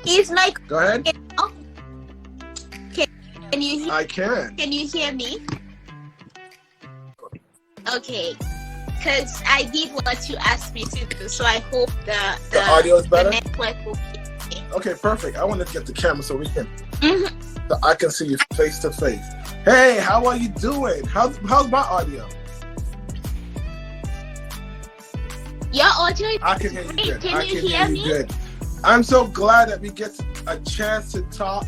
Is my Go ahead. Can you hear? I can. Can you hear me? Okay, because I did what you asked me to do, so I hope The audio is better? The network will be Okay, perfect. I want to get the camera so we can, mm-hmm. so I can see you face to face. Hey, how are you doing? How's my audio? Your audio is I can hear you great. good. Can I you can hear hear me? you good. I'm so glad that we get a chance to talk.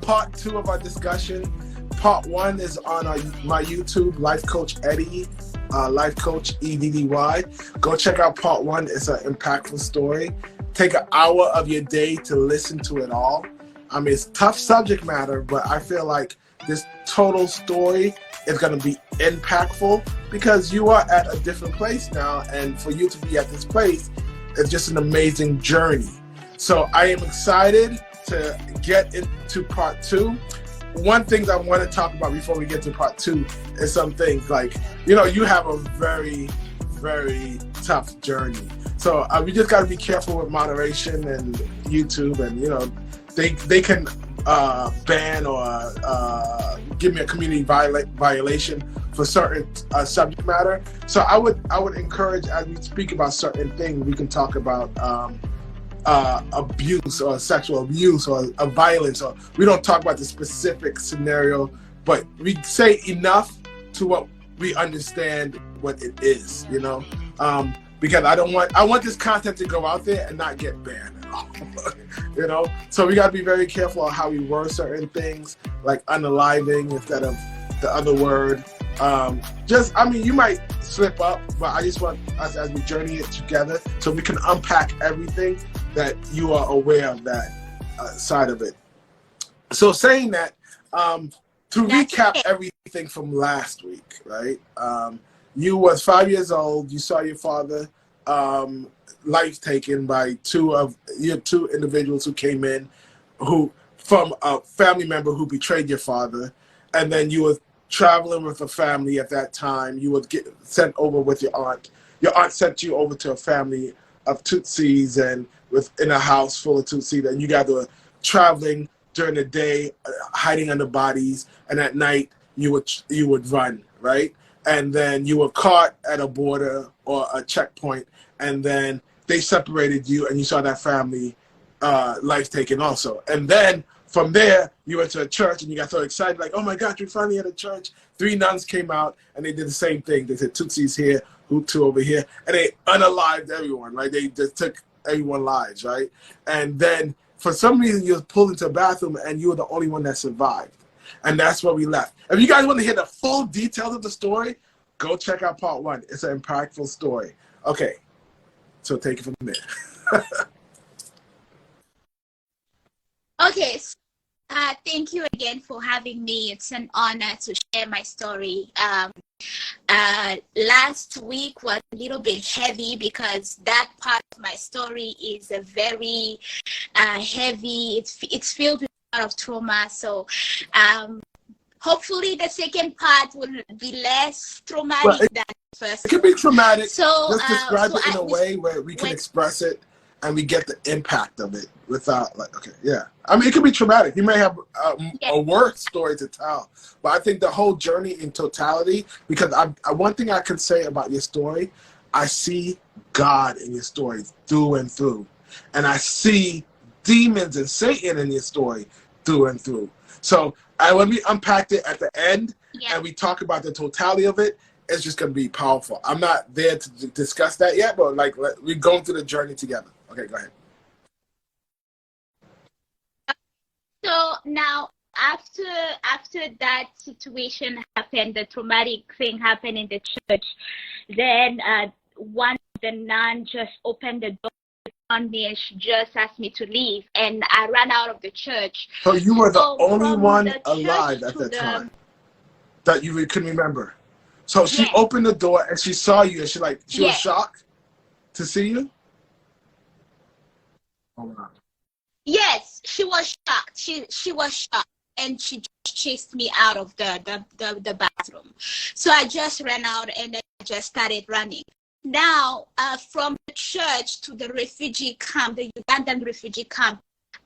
Part 2 of our discussion. Part 1 is on my YouTube, Life Coach Eddie, Life Coach EDDY. Go check out Part 1. It's an impactful story. Take an hour of your day to listen to it all. I mean, it's tough subject matter, but I feel like this total story is going to be impactful because you are at a different place now, and for you to be at this place, it's just an amazing journey. So I am excited to get into Part 2. One thing I want to talk about before we get to Part 2 is some things like, you know, you have a very, very tough journey. So we just got to be careful with moderation and YouTube, and you know, they can ban or give me a community violation for certain subject matter. So I would encourage, as we speak about certain things, we can talk about abuse or sexual abuse or violence, or we don't talk about the specific scenario, but we say enough to what we understand what it is, you know, because I want this content to go out there and not get banned at all. You know, so we got to be very careful on how we word certain things, like unaliving instead of the other word. I mean, you might slip up, but I just want us, as we journey it together, so we can unpack everything that you are aware of that side of it. So saying that, to recap everything from last week, right? You was 5 years old. You saw your father life taken by two individuals who came in, from a family member who betrayed your father, and then you were traveling with a family at that time. You would get sent over with your aunt. Your aunt sent you over to a family of Tutsis and in a house full of Tutsis, and you guys were traveling during the day, hiding under bodies, and at night you would run, right? And then you were caught at a border or a checkpoint, and then they separated you, and you saw that family life taken also. And then from there, you went to a church, and you got so excited, like, oh my God, you're finally at a church. 3 nuns came out, and they did the same thing. They said Tutsis here, Hutu over here, and they unalived everyone, right? They just took everyone's lives, right? And then for some reason, you were pulled into a bathroom, and you were the only one that survived. And that's where we left. If you guys want to hear the full details of the story, go check out Part 1. It's an impactful story. Okay, so take it from there. Okay, so, thank you again for having me. It's an honor to share my story. Last week was a little bit heavy because that part of my story is a very heavy. It's filled with a lot of trauma. So hopefully the second part will be less traumatic than the first. It can be traumatic. So just describe it in a way where we can express it and we get the impact of it without, like, okay, yeah. I mean, it can be traumatic. You may have a worse story to tell, but I think the whole journey in totality, because one thing I can say about your story, I see God in your story through and through. And I see demons and Satan in your story through and through. So when we unpacked it at the end and we talk about the totality of it, it's just going to be powerful. I'm not there to discuss that yet, but like we're going through the journey together. Okay, go ahead. So now, after that situation happened, the traumatic thing happened in the church, then one of the nun just opened the door on me and she just asked me to leave, and I ran out of the church. So you were the only one alive at that time that you couldn't remember. So she opened the door and she saw you, and she was shocked to see you? Oh, wow. Yes, she was shocked. She was shocked, and she just chased me out of the bathroom. So I just ran out, and then I just started running. Now, from the church to the refugee camp, the Ugandan refugee camp,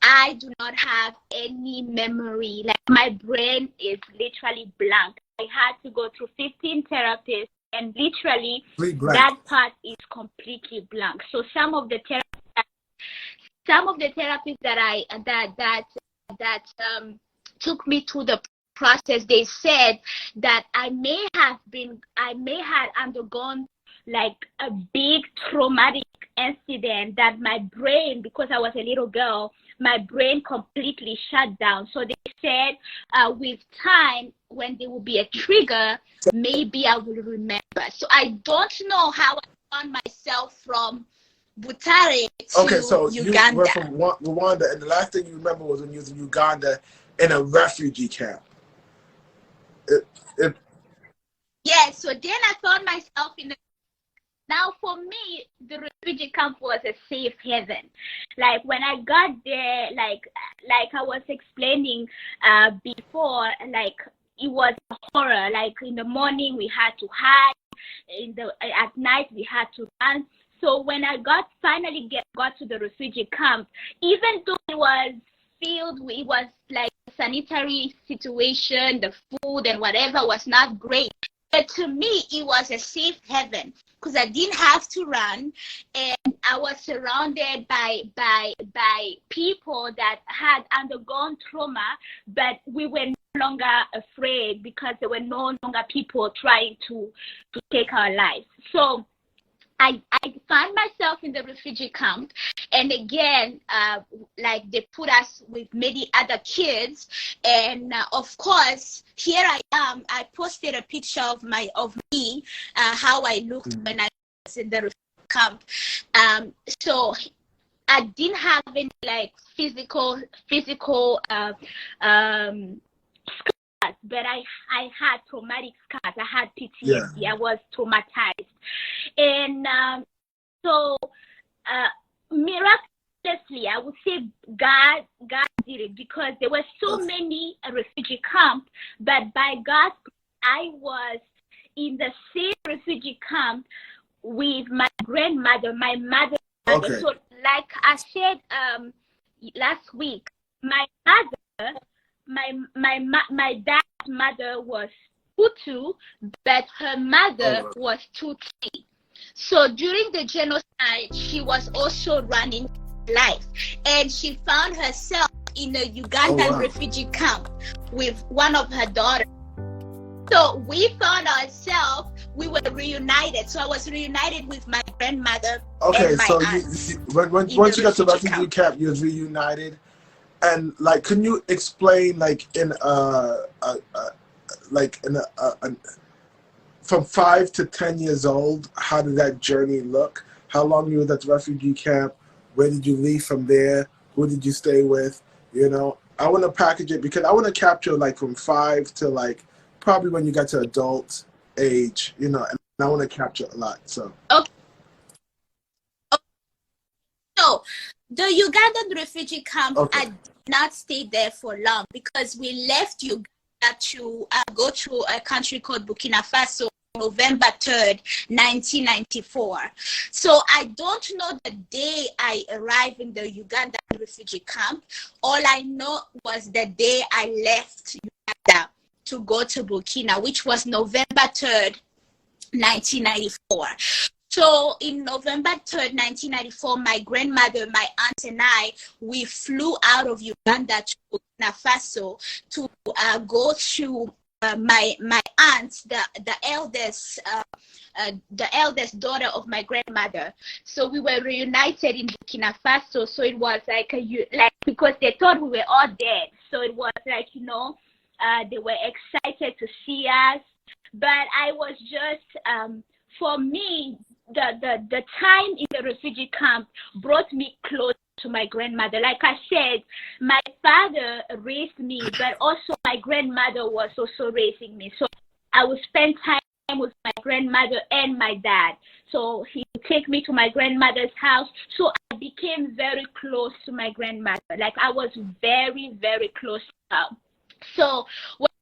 I do not have any memory. Like my brain is literally blank. I had to go through 15 therapists, and literally that part is completely blank. So some of the therapists that took me through the process, they said that I may have undergone like a big traumatic incident, that my brain, because I was a little girl, my brain completely shut down. So they said with time, when there will be a trigger, maybe I will remember. So I don't know how I found myself from Butare to Uganda. You were from Rwanda, and the last thing you remember was when you was in Uganda in a refugee camp. Yeah, so then I found myself in the... Now, for me, the refugee camp was a safe haven. Like, when I got there, like I was explaining before, like, it was a horror. Like, in the morning, we had to hide. At night, we had to run. So when I finally got to the refugee camp, even though it was like a sanitary situation, the food and whatever was not great, but to me, it was a safe haven because I didn't have to run, and I was surrounded by people that had undergone trauma, but we were no longer afraid because there were no longer people trying to take our lives. So I found myself in the refugee camp, and again, like they put us with many other kids, and of course, here I am. I posted a picture of me, how I looked when I was in the refugee camp. So I didn't have any like physical but I had traumatic scars. I had PTSD. Yeah. I was traumatized. And so miraculously, I would say God did it, because there were so many refugee camps, but by God, I was in the same refugee camp with my grandmother, my mother. Okay. So like I said last week, my mother, my dad's mother was Hutu, but her mother was Tutsi. So during the genocide, she was also running life, and she found herself in a Ugandan refugee camp with one of her daughters. So we found ourselves, we were reunited. So I was reunited with my grandmother. Okay, and my so aunt once you got to refugee camp, you was reunited. And like, can you explain, like, from 5 to 10 years old, how did that journey look? How long you were at the refugee camp? Where did you leave from there? Who did you stay with? You know, I want to package it because I want to capture like from 5 to like probably when you got to adult age, you know, and I want to capture a lot. So. Okay. So the Ugandan refugee camp, I did not stay there for long because we left Uganda to go to a country called Burkina Faso November 3rd, 1994. So I don't know the day I arrived in the Ugandan refugee camp. All I know was the day I left Uganda to go to Burkina, which was November 3rd, 1994. So in November 3rd, 1994, my grandmother, my aunt, and I, we flew out of Uganda to Burkina Faso to go to my aunt, the eldest daughter of my grandmother. So we were reunited in Burkina Faso. So it was like because they thought we were all dead. So it was like, you know, they were excited to see us. But I was just for me, the time in the refugee camp brought me close to my grandmother. Like I said, my father raised me, but also my grandmother was also raising me. So I would spend time with my grandmother and my dad. So he would take me to my grandmother's house. So I became very close to my grandmother. Like I was very, very close to her. So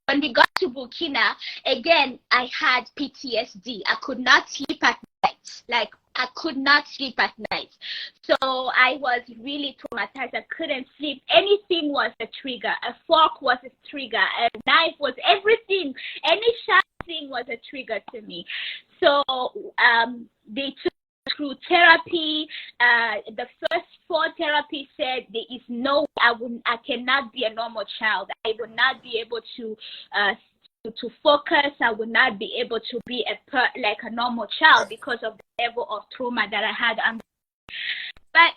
when we got to Burkina, again, I had PTSD. I could not sleep at night. Like I could not sleep at night. So I was really traumatized. I couldn't sleep. Anything was a trigger. A fork was a trigger. A knife was everything. Any sharp thing was a trigger to me. So they took through therapy. The first 4 therapies said there is no, I cannot be a normal child. I would not be able to focus. I would not be able to be like a normal child because of the level of trauma that I had. But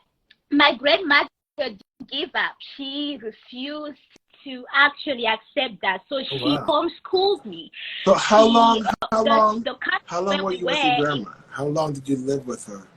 my grandmother didn't give up. She refused to actually accept that. So she homeschooled me. So how long were you with your grandma? How long did you live with her?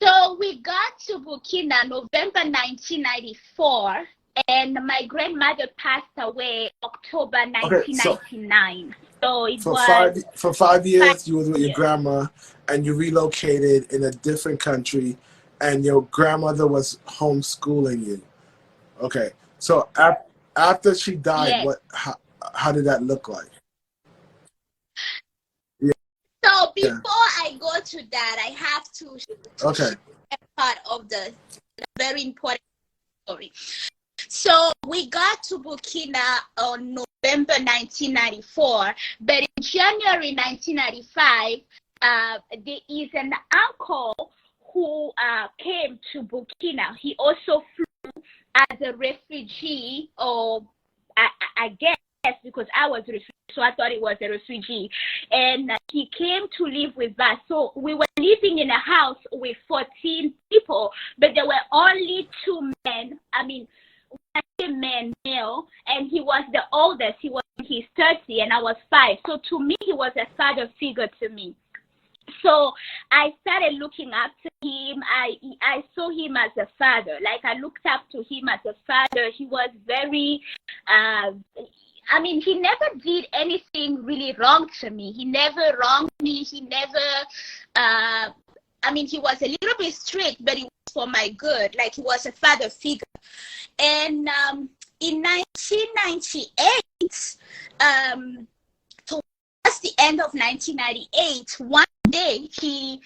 So we got to Burkina November 1994. And my grandmother passed away October 1999. So it was for 5 years you were with your grandma, and you relocated in a different country, and your grandmother was homeschooling you. Okay, so after she died, yes. How did that look like? Yeah. So before I go to that, I have to share a part of the very important story. So we got to Burkina on November 1994, but in January 1995, there is an uncle who came to Burkina. He also flew as a refugee, or I guess because I was a refugee, so I thought it was a refugee. And he came to live with us. So we were living in a house with 14 people, but there were only 2 men. I mean, male, and he was the oldest. He was in his 30s, and I was 5. So to me, he was a father figure to me. So I started looking up to him. I saw him as a father. Like, I looked up to him as a father. He was very, I mean, he never did anything really wrong to me. He never wronged me. He never, I mean, he was a little bit strict, but it was for my good. Like, he was a father figure. And in 1998, towards the end of 1998, one day he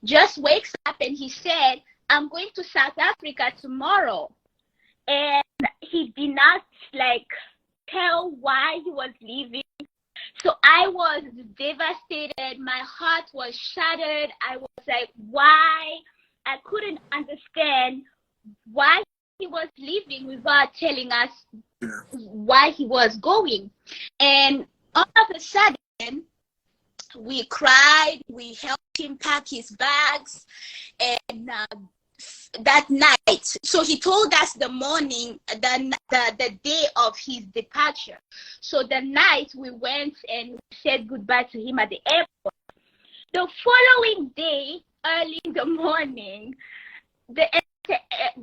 just wakes up and he said, I'm going to South Africa tomorrow. And he did not tell why he was leaving. So I was devastated. My heart was shattered. I was like, why? I couldn't understand why he was leaving without telling us why he was going. And all of a sudden, we cried. We helped him pack his bags. And that night, so he told us the morning, the day of his departure. So the night we went and we said goodbye to him at the airport. The following day, early in the morning, the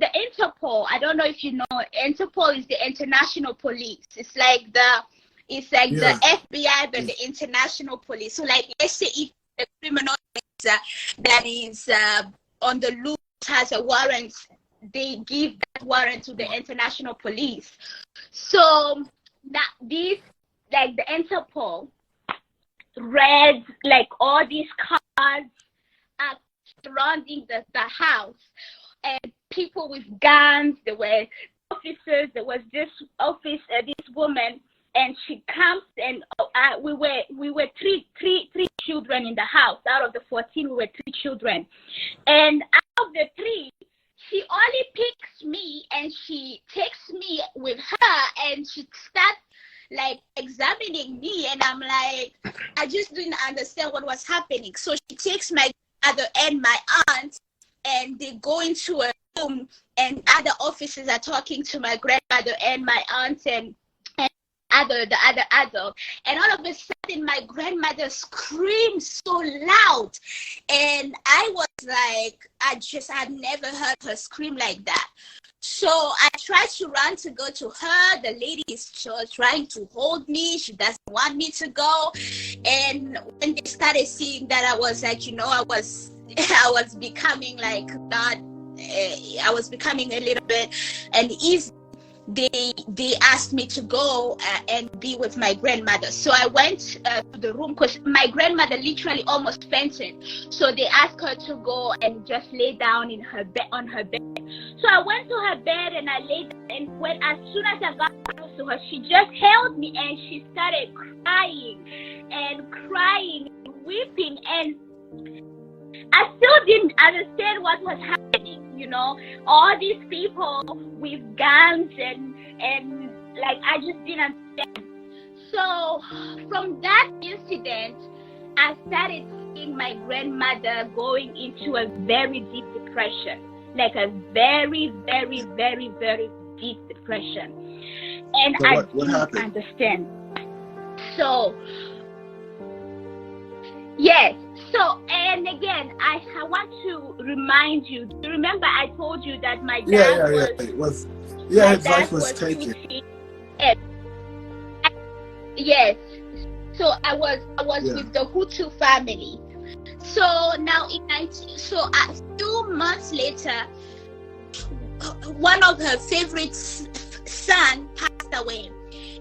Interpol, I don't know if you know, Interpol is the international police. It's like the FBI, but the international police. So let's say if the criminal that is on the loose has a warrant, they give that warrant to the international police. So that these, the Interpol read all these cars are surrounding the house, and people with guns. There were officers. There was this this woman, and she comes, and we were three children in the house. Out of the 14, we were 3 children, and out of the 3, she only picks me, and she takes me with her, and she starts examining me, and I'm like, I just didn't understand what was happening. So she takes my mother and my aunt, and they go into a room, and other officers are talking to my grandmother and my aunt and the other adult. And all of a sudden, my grandmother screamed so loud, and I was like, I've never heard her scream like that. So I tried to run to go to her. The lady is trying to hold me. She doesn't want me to go. And when they started seeing that, I was like, I was becoming I was becoming a little bit uneasy. they asked me to go and be with my grandmother. So I went to the room because my grandmother literally almost fainted. So they asked her to go and just lay down in her bed, on her bed. So I went to her bed and I laid down, and when as soon as I got close to her, she just held me and she started crying and crying and weeping, and I still didn't understand what was happening. You know, all these people with guns and like I just didn't understand. So from that incident, I started seeing my grandmother going into a very deep depression, like a very, very, very, very deep depression. And So I what didn't happened? understand. So yes. So, and again, I want to remind you. Do you remember I told you that my dad His life was taken. Tutsi. Yes. So I was with the Hutu family. So now a few months later, one of her favorite son passed away,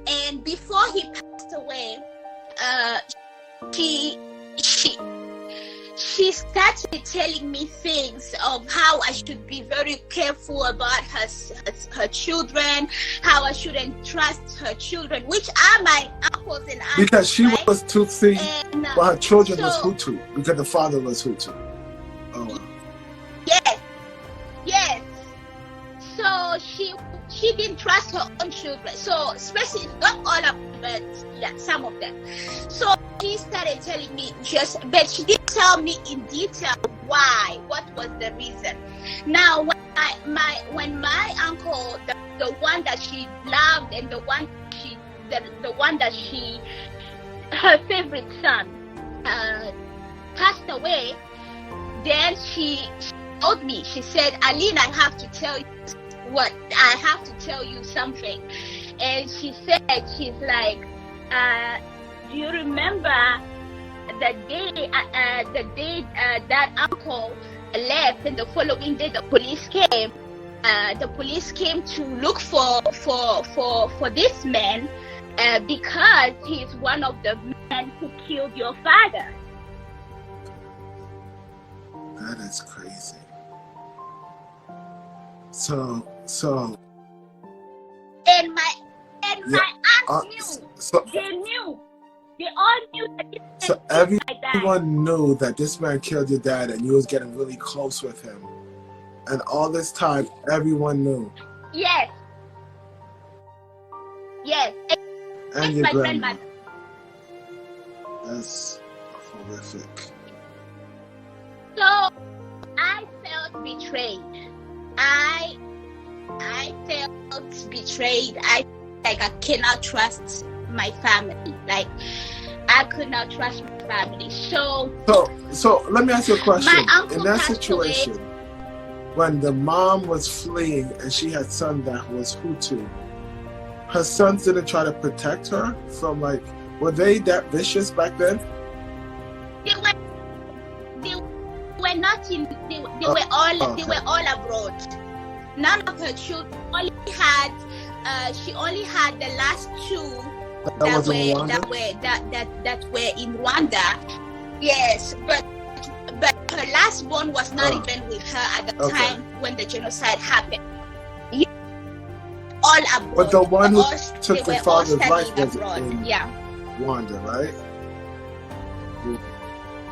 and before he passed away, she started telling me things of how I should be very careful about her children, how I shouldn't trust her children, which are my uncles and aunts. Because she was Tutsi, but her children was so, Hutu, because the father was Hutu. Oh, wow. Yes. So she didn't trust her own children. So especially not all of them, but yeah, some of them. So she started telling me but she didn't tell me in detail why, what was the reason. Now when my uncle, the one that she loved and the one that she her favorite son passed away, then she told me, she said, Aline, I have to tell you something. And she said, she's like, do you remember the day that uncle left, and the following day the police came? The police came to look for this man because he's one of the men who killed your father. That is crazy. So. And my aunt knew. They knew. They all knew that this man. So everyone knew that this man killed your dad, and you was getting really close with him. And all this time, everyone knew. Yes. And your my grandmother. That's horrific. So I felt betrayed. I felt betrayed. I cannot trust my family. Like I could not trust my family. So let me ask you a question. My uncle in that passed situation, away. When the mom was fleeing and she had son that was Hutu, her sons didn't try to protect her from, like, were they that vicious back then? They were not in. They were all abroad. None of her children she only had the last two that were in Rwanda. Yes, but her last born was not even with her at the time when the genocide happened. All abroad. But the one who took the father's life was abroad. in Rwanda, right?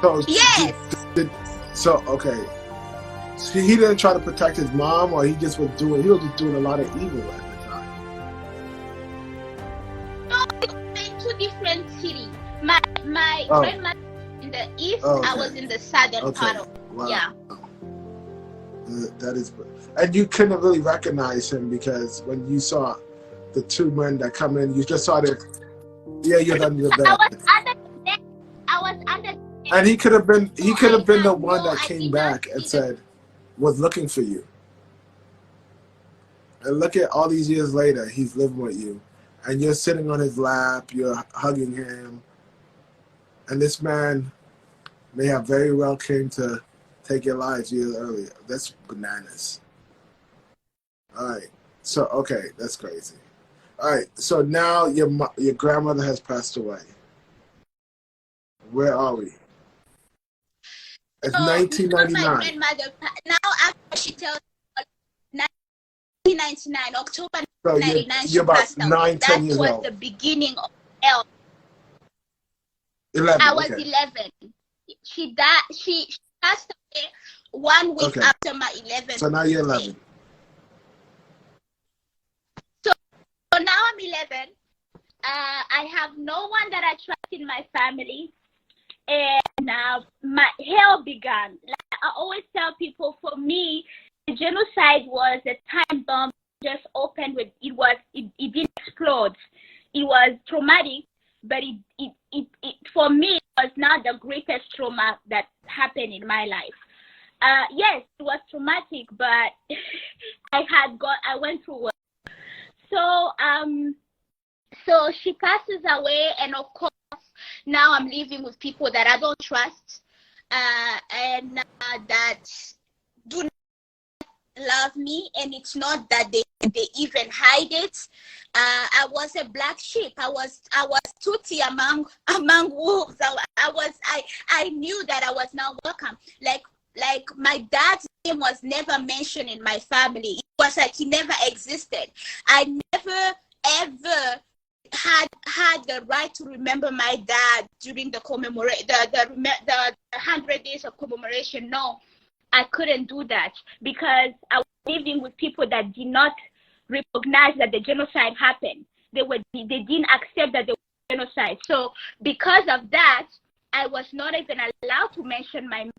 So yes. Okay. So he didn't try to protect his mom, or he was just doing a lot of evil at the time. No, in two different cities. My grandmother in the east, I was in the southern part of That is, and you couldn't really recognize him because when you saw the two men that come in, you just saw that. Yeah, you're under the bed. I was under the bed. And he could have been the one that came back and was looking for you. And look at all these years later, he's living with you, and you're sitting on his lap, you're hugging him, and this man may have very well came to take your lives years earlier. That's bananas. All right. So okay, that's crazy. All right, so now your grandmother has passed away. Where are we? It's So not my 1999. grandmother. Now after she tells me 1999, October So 1999, she you're about passed away. 9, 10 That years was old. the beginning of hell. 11. I was Okay. 11. She died. She passed away 1 week Okay. after my 11th. So now you're 11. So now I'm 11. I have no one that I trust in my family, and my hell began. Like I always tell people, for me, the genocide was a time bomb. Just opened with it didn't explode. It was traumatic, but it for me it was not the greatest trauma that happened in my life. Yes, it was traumatic, but I went through it. So she passes away, and of course now I'm living with people that I don't trust, and that do not love me, and it's not that they even hide it. I was a black sheep. I was Tutsi among wolves. I knew that I was not welcome. Like my dad's name was never mentioned in my family. It was like he never existed. I never ever had the right to remember my dad during the 100 days of commemoration. No, I couldn't do that because I was living with people that did not recognize that the genocide happened. They didn't accept that there was genocide. So because of that, I was not even allowed to mention my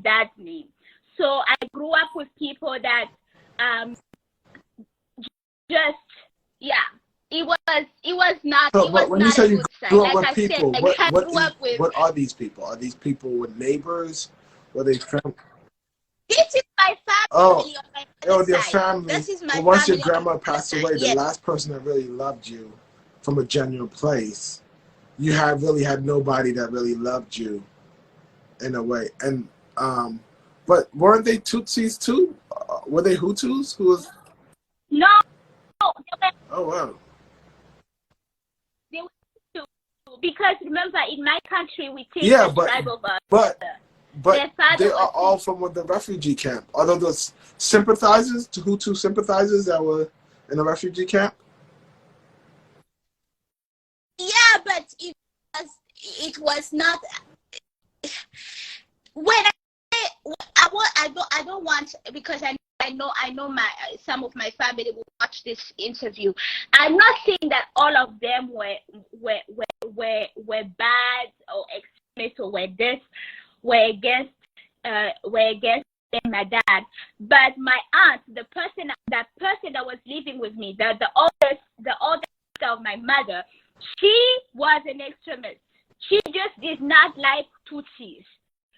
dad's name. So I grew up with people that just, yeah. It was not. So, it was when not you say a you good side. grew up Like with I people, said, like I grew up with. what are these people? Are these people with neighbors? Were they family? This is my family on my Oh, your side. family. This is my But once your family grandma passed side. away, the Yes. last person that really loved you from a genuine place, you really had nobody that really loved you in a way. And but weren't they Tutsis too? Were they Hutus? Who was? No. Oh wow. They were two. Because remember, in my country, we take Yeah, the tribe of us. but Their father they are was all from the refugee camp. Are those sympathizers, Hutu sympathizers that were in the refugee camp? Yeah, but it was not. When I don't want, because I know some of my family will watch this interview. I'm not saying that all of them were bad or extremists or were against my dad. But my aunt, that person that was living with me, the oldest sister of my mother, she was an extremist. She just did not like Tutsis.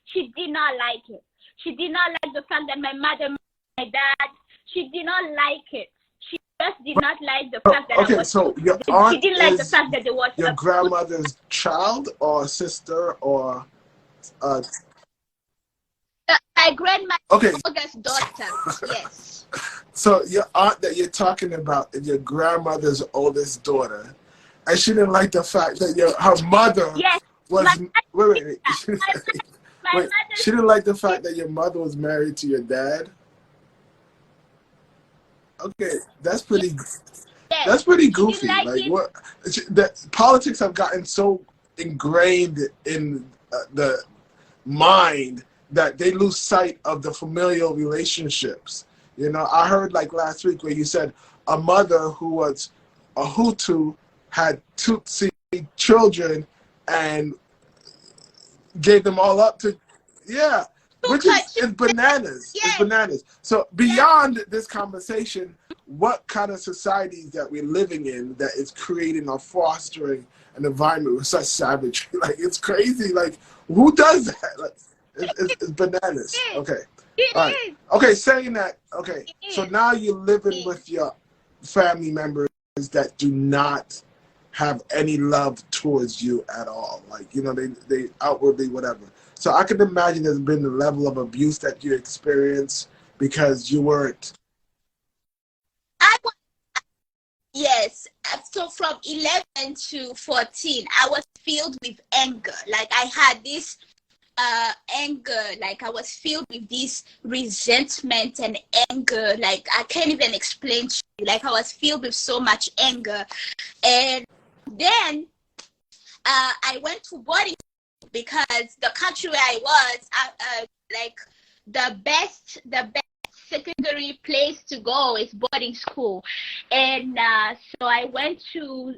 She did not like it. She did not like the fact that my mother, my dad, she did not like it. She just did not like the fact that I was. So your aunt she didn't like the fact that there was your grandmother's child or sister or my grandmother's oldest daughter. Yes. So your aunt that you're talking about is your grandmother's oldest daughter, and she didn't like the fact that her mother was wait. She didn't like the fact that your mother was married to your dad. Okay, that's pretty. Yes. That's pretty goofy. Like what? That politics have gotten so ingrained in the mind that they lose sight of the familial relationships. You know, I heard like last week where you said a mother who was a Hutu had Tutsi children and gave them all up to, which is bananas. Yes. It's bananas. So beyond this conversation, what kind of societies that we're living in that is creating or fostering an environment with such savagery? Like, it's crazy. Like, who does that? Like, it's bananas. Okay. All right. Okay, saying that, so now you're living with your family members that do not have any love towards you at all. Like, you know, they outwardly whatever. So I can imagine there's been a level of abuse that you experienced because you weren't. I was Yes. So from 11 to 14, I was filled with anger. Like I had this anger, like I was filled with this resentment and anger. Like I can't even explain to you. Like I was filled with so much anger. And then I went to boarding school because the country where I was, like the best secondary place to go is boarding school. And so I went to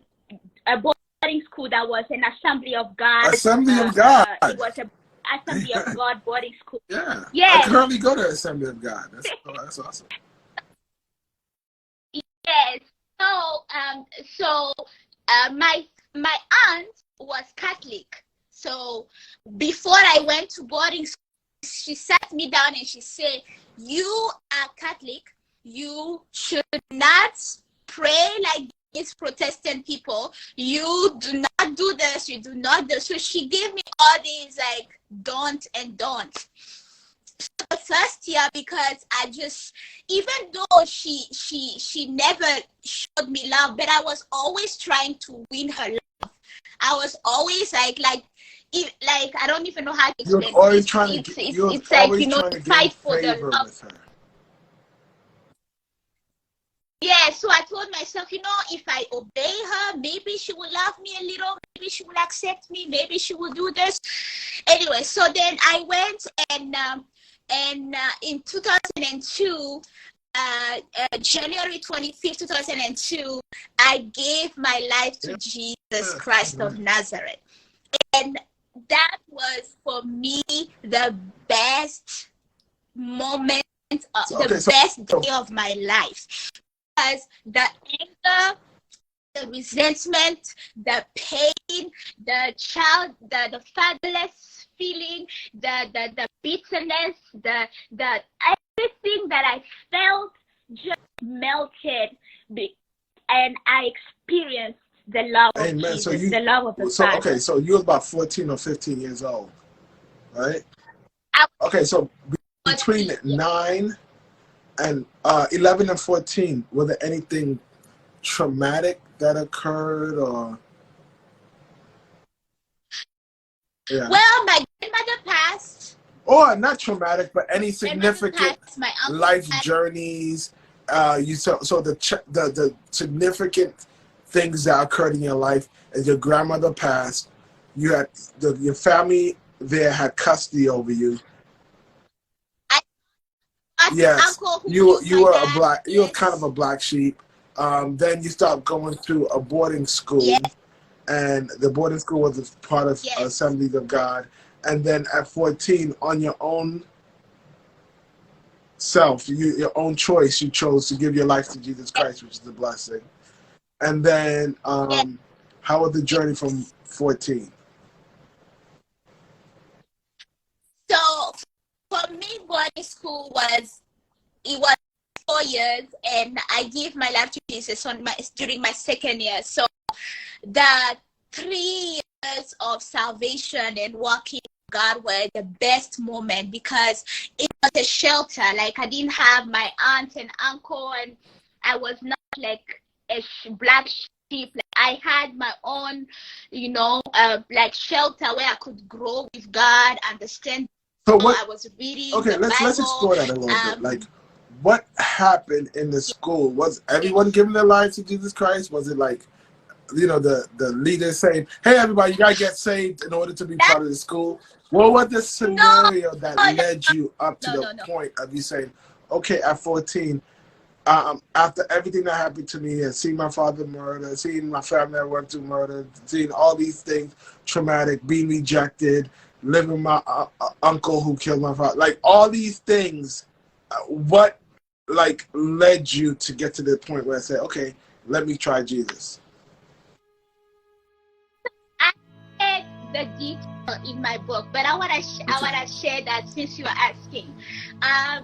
a boarding school that was an Assembly of God. Assembly of God. It was a Assembly of God boarding school. Yeah. Yes. I currently go to Assembly of God. That's awesome. Yes. So my aunt was Catholic. So before I went to boarding school, she sat me down and she said, "You are Catholic. You should not pray like these Protestant people. You do not do this. You do not do." So she gave me all these like don't and don't. The first year, because I just, even though she never showed me love, but I was always trying to win her love. I was always like I don't even know how to explain. You're always trying to. It's like, you know, fight for the love. With her. Yeah, so I told myself, you know, if I obey her, maybe she will love me a little, maybe she will accept me, maybe she will do this. Anyway, so then I went and in 2002, January 25th, 2002, I gave my life to Jesus Christ of Nazareth. And that was for me the best moment, best day of my life. Because the anger, the resentment, the pain, the fatherless feeling, the bitterness, the everything that I felt just melted, and I experienced the love of Jesus, the love of the Father. Okay, so you were about 14 or 15 years old, right? Okay, so between 9 and 11 and 14, were there anything traumatic that occurred, or? Yeah. Well, my grandmother passed. Or not traumatic, but any significant life journeys. So the significant things that occurred in your life as your grandmother passed, you had your family there had custody over you. Yes, you were kind of a black sheep. Then you start going to a boarding school. Yes. And the boarding school was a part of Assemblies of God. And then at 14, on your own self, your own choice, you chose to give your life to Jesus Christ, which is a blessing. And then, how was the journey from 14? So, for me, boarding school was 4 years, and I gave my life to Jesus during my second year. So, the 3 years of salvation and walking with God were the best moment, because it was a shelter. Like, I didn't have my aunt and uncle, and I was not like a black sheep. Like, I had my own, like shelter where I could grow with God, understand. So what I was reading. Okay, let's explore that a little bit. Like, what happened in the school? Was everyone giving their lives to Jesus Christ? Was it like, the leader saying, "Hey, everybody, you gotta get saved in order to be part of the school"? What was the scenario that led you up to the point of you saying, "Okay, at 14, after everything that happened to me, and seeing my father murdered, seeing my family that went through murder, seeing all these things traumatic, being rejected, living with my uncle who killed my father, like all these things, what led you to get to the point where I said, okay, let me try Jesus"? I said the detail in my book, but I want to share that since you are asking. I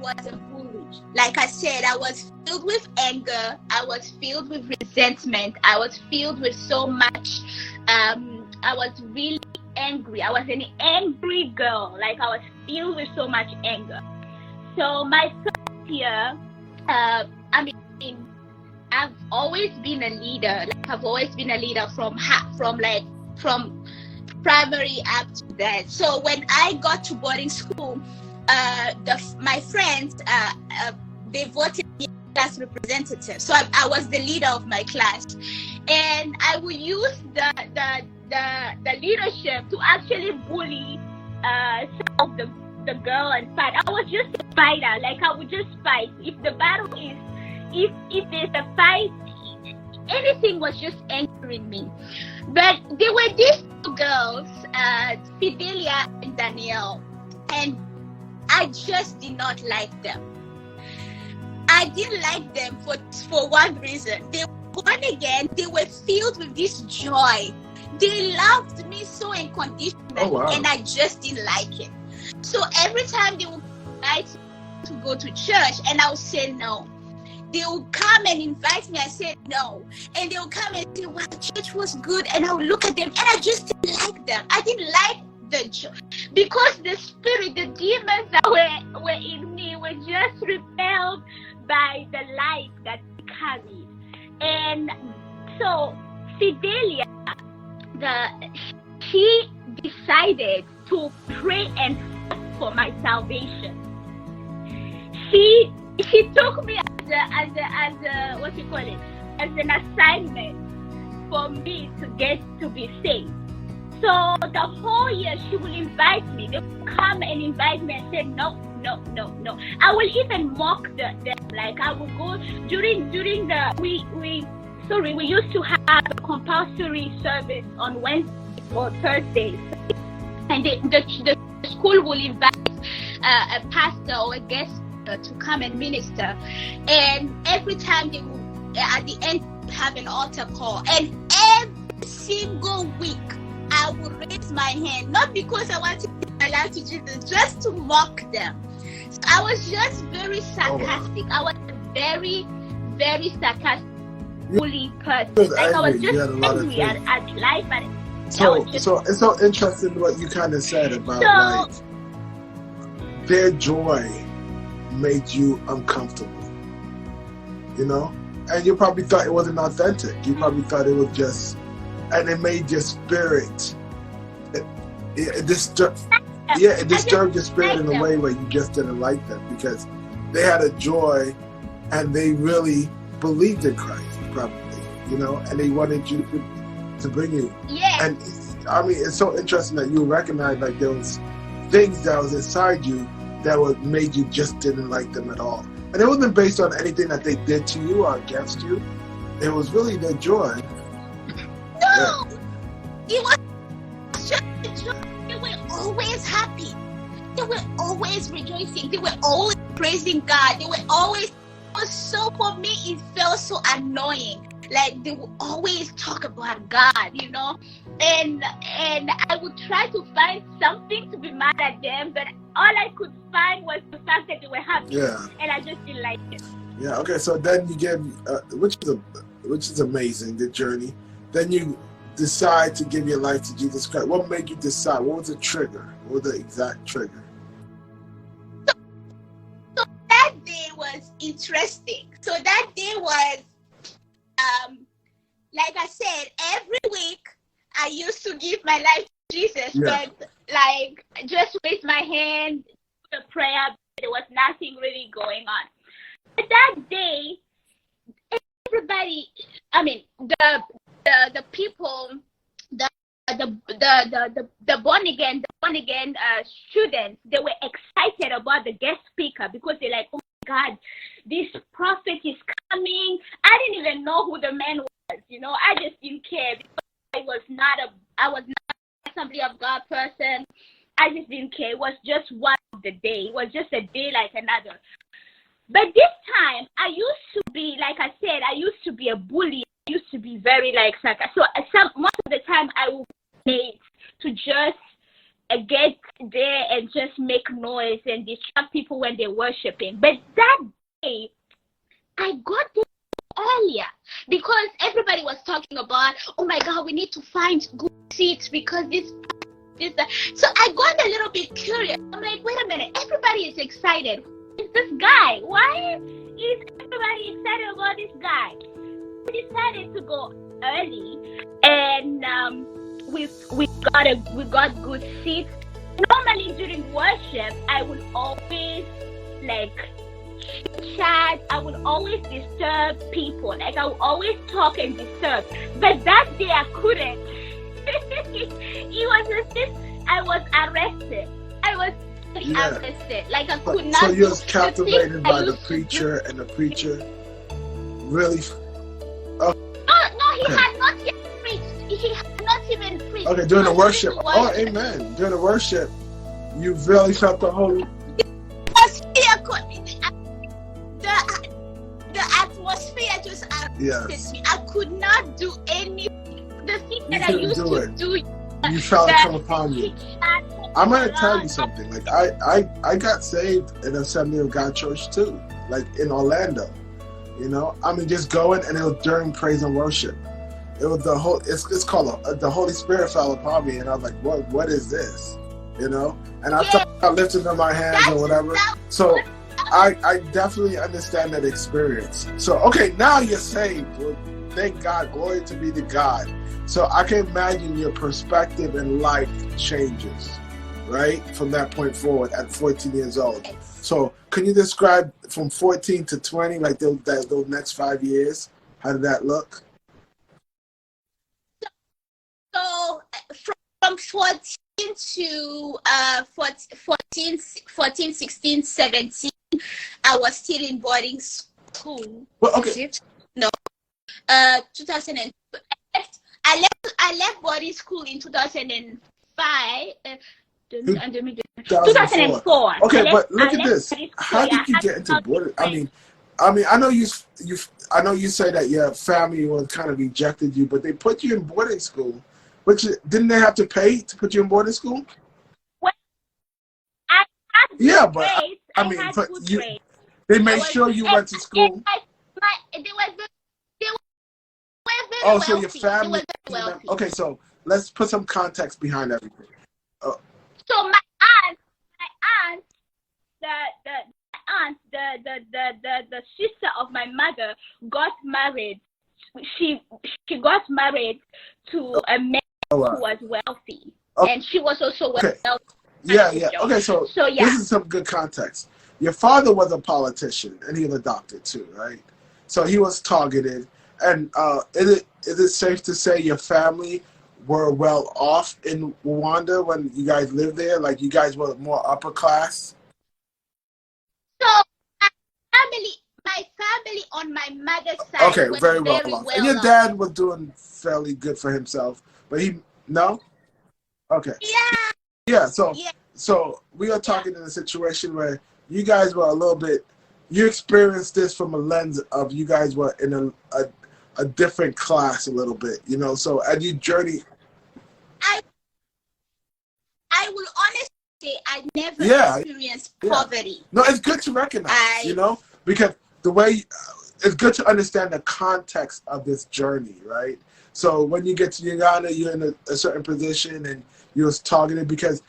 wasn't bullied. Like I said, I was filled with anger. I was filled with resentment. I was filled with so much. I was really angry. I was an angry girl. Like, I was filled with so much anger. So my first year, I've always been a leader. Like I've always been a leader from primary up to that. So when I got to boarding school, my friends they voted me class representative. So I was the leader of my class, and I would use the leadership to actually bully some of the girl and fight. I was just a fighter. Like I would just fight. If the battle is, if there's a fight, anything was just angering me. But there were these two girls, Fidelia and Danielle, and I just did not like them. I didn't like them for one reason. They were born again. They were filled with this joy. They loved me so unconditionally, and I just didn't like it. So every time they would invite me to go to church, and I would say no. They would come and invite me, I said no. And they would come and say, wow, church was good. And I would look at them, and I just didn't like them. I didn't like the joy. Because the spirit, the demons that were in me were just repelled by the light that they carried. And so Fidelia, she decided to pray and fast for my salvation. She took me as a what you call it, as an assignment for me to get to be saved. So the whole year she will invite me. They will come and invite me and say no. I will even mock them. Like I will go during the we used to have a compulsory service on Wednesdays or Thursdays, and the school will invite a pastor or a guest to come and minister, and every time they will at the end have an altar call, and every single week I will raise my hand, not because I want to give my life to Jesus, just to mock them. So I was just very sarcastic. I was a very, very sarcastic bully person. Like I was just angry at life, and so it's so interesting what you kind of said about like their joy made you uncomfortable, you know, and you probably thought it wasn't authentic. You probably thought it was just, and it made your spirit. It disturbed your spirit in a way where you just didn't like them because they had a joy and they really believed in Christ, probably, you know, and they wanted you to bring you. Yeah. And I mean, it's so interesting that you recognize like there was things that was inside you that would made you just didn't like them at all. And it wasn't based on anything that they did to you or against you. It was really their joy. No! It was just joy. They were always happy. They were always rejoicing. They were always praising God. They were always, so for me, it felt so annoying. Like they would always talk about God, you know? And I would try to find something to be mad at them, but all I could find was the fact that they were happy. Yeah. And I just didn't like it. Yeah, okay, so then you give, which is amazing, the journey. Then you decide to give your life to Jesus Christ. What made you decide? What was the trigger? What was the exact trigger? So that day was interesting. So that day was, like I said, every week I used to give my life to Jesus, but like just raise my hand, the prayer, there was nothing really going on. But that day, everybody, I mean, the people, the born again students, they were excited about the guest speaker because they're like, oh my God, this prophet is coming. I didn't even know who the man was, you know. I just didn't care because I was not an Assembly of God person. I just didn't care. It was just one of the day. It was just a day like another. But this time, I used to be, like I said, I used to be a bully. I used to be very like sarcastic. So most of the time, I would hate to just get there and just make noise and distract people when they're worshiping. But that day, I got there earlier because everybody was talking about, oh my God, we need to find good seats because this. So I got a little bit curious. I'm like, wait a minute, everybody is excited. Who is this guy? Why is everybody excited about this guy? decided to go early, and we got good seats. Normally during worship, I would always like chat. I would always disturb people. Like I would always talk and disturb. But that day I couldn't. It was as if I was arrested. I was arrested. Like I could not. So you was captivated by the preacher, and the preacher really. No, he had not yet preached. He had not even preached. Okay, during the worship. Oh, amen. During the worship, you really felt the Holy. The atmosphere just arrested me. I could not do any. The thing that I used to do. You felt it come upon you. I'm gonna tell you something. Like I got saved in a Assembly of God church too, like in Orlando. You know, I mean, just going, and it was during praise and worship. It was the whole. It's called the Holy Spirit fell upon me, and I was like, what is this? You know, and I started lifting up my hands or whatever. So I definitely understand that experience. So okay, now you're saved. Well, thank God, glory to be to God. So I can imagine your perspective in life changes, right? From that point forward at 14 years old. So can you describe from 14 to 20, like those next 5 years? How did that look? So from 14 to 14, 16, 17, I was still in boarding school. Well, okay. No. 2002. I left boarding school in 2005. 2004. Okay, but look at this. How did you get into boarding? I mean, I know you say that your family was kind of rejected you, but they put you in boarding school. But didn't they have to pay to put you in boarding school? Well, I had but grades. I mean, but they made sure you went to school. So your family. Okay, so let's put some context behind everything. So my aunt, the sister of my mother got married. She got married to a man who was wealthy, and she was also wealthy. Okay, so this is some good context. Your father was a politician, and he was adopted too, right? So he was targeted. And is it safe to say your family were well off in Rwanda when you guys lived there? Like you guys were more upper class? So my family on my mother's side was very well off. And your dad was doing fairly good for himself, but no? Okay. Yeah, so we are talking in a situation where you guys were a little bit, you experienced this from a lens of you guys were in a different class a little bit, you know. So as you journey, I will honestly say I never experienced poverty. No, it's good to recognize, you know, because the way it's good to understand the context of this journey, right? So when you get to Uganda, you're in a certain position and you was targeted because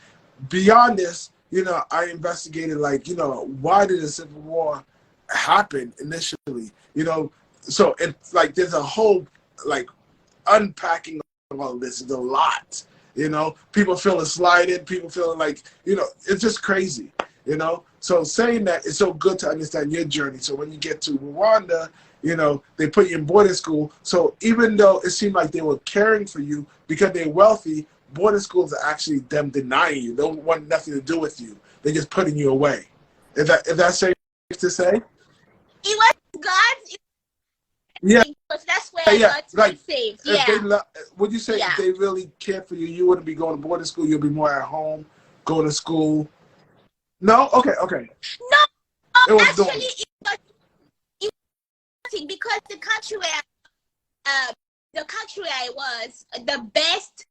beyond this, you know, I investigated, like, you know, why did the Civil War happen initially, you know? So it's like there's a whole like unpacking of all this. Is a lot, you know. People feeling slighted. People feeling like, you know, it's just crazy, you know. So saying that, it's so good to understand your journey. So when you get to Rwanda, you know, they put you in boarding school. So even though it seemed like they were caring for you because they're wealthy, boarding schools are actually them denying you. They don't want nothing to do with you. They're just putting you away. Is that safe to say? It was God's. Yeah, because that's where I got like, saved. Would you say if they really cared for you, you wouldn't be going to boarding school? You'd be more at home, going to school. No, okay. No, actually, it was because the country where I was, the best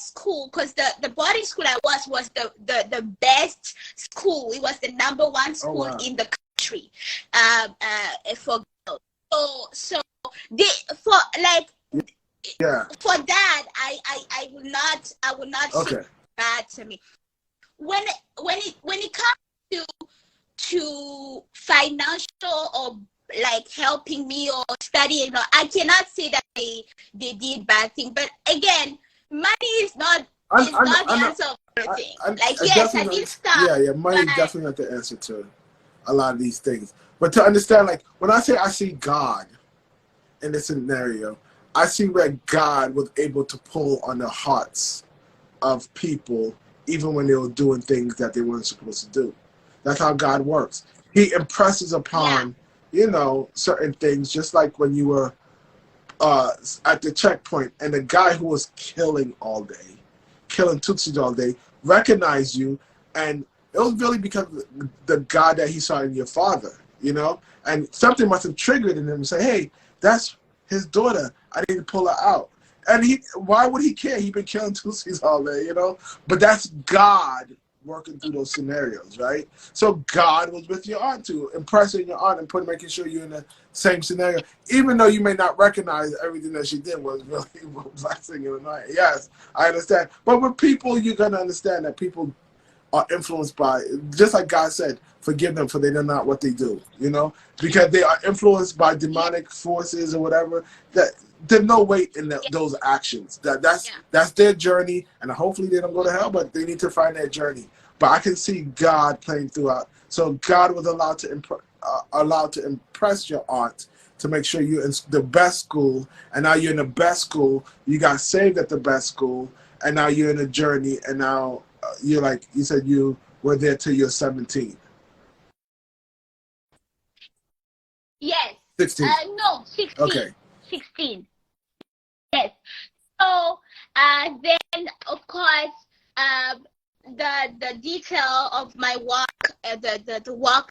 school, because the boarding school I was the best school. It was the #1 school in the country for girls. So for that I will not say bad to me. When it comes to financial or like helping me or studying. Or I cannot say that they did bad thing. But again, money is not the answer of everything. Like yes, I did stuff. Yeah, money is definitely not the answer to a lot of these things. But to understand, like when I say I see God in this scenario, I see where God was able to pull on the hearts of people even when they were doing things that they weren't supposed to do. That's how God works. He impresses upon, certain things, just like when you were at the checkpoint and the guy who was killing Tutsis all day, recognized you, and it was really because of the God that he saw in your father, and something must have triggered in him to say, hey, that's his daughter. I need to pull her out. And why would he care? He'd been killing Tutsis all day, But that's God working through those scenarios, right? So God was with your aunt too, impressing your aunt and making sure you're in the same scenario, even though you may not recognize everything that she did was really blessing you. Yes, I understand. But with people, you're gonna understand that people are influenced by, just like God said, forgive them for they know not what they do, because they are influenced by demonic forces or whatever. That there's no weight in those actions. That's their journey, and hopefully they don't go to hell, but they need to find their journey. But I can see God playing throughout. So God was allowed to impress your aunt to make sure you're in the best school, and now you're in the best school. You got saved at the best school, and now you're in a journey, and now you're like you said you were there till you're 17. Yes. 16. No, 16. Okay. 16. Yes. So then, of course, the detail of my walk, the walk